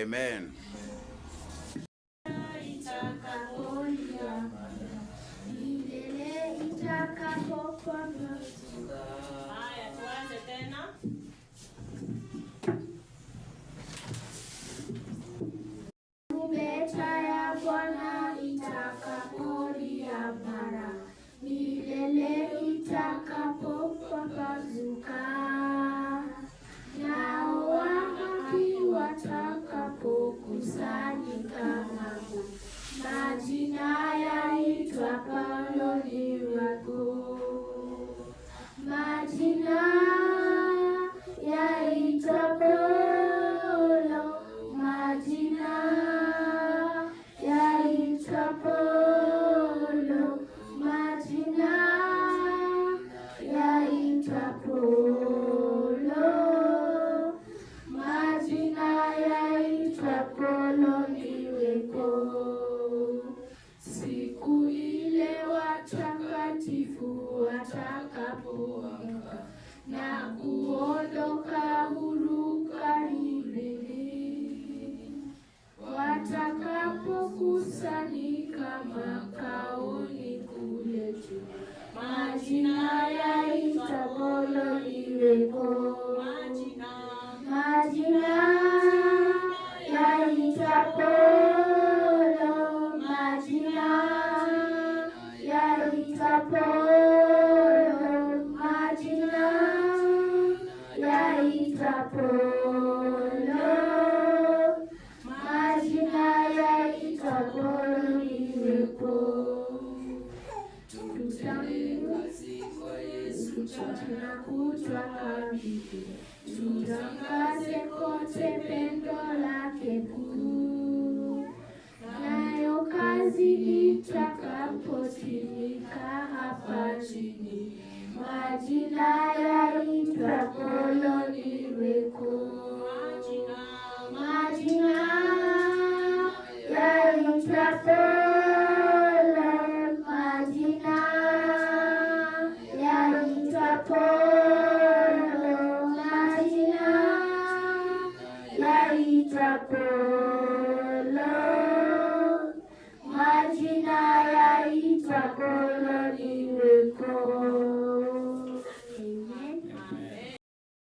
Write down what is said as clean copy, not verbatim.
Amen. Haya, tuanze tena. Tarumbeta ya Bwana itakapolia mara, milele itakapopambazuka, nao wa haki watakapokusanyika ng'ambo, majina yaitwa Paulo ni wako. Majina yaitwa Paulo, majina yaitwa Paulo, majina yaitwa Paulo, majina yaitwa Paulo niweko. Siku ile watakatifu watakapoamka na kuondoka huru kaburini, watakapokusanyika makaoni kule juu, majina yaitwa Paulo niweko. Majina yaitwa Paulo, majina yaitwa Paulo, majina yaitwa Paulo, majina yaitwa Paulo niweko. Tutangaze kwa Yesu mchana kutwa kabisa, tutangaze kote pendo lake kuu, nayo kazi itakapotimia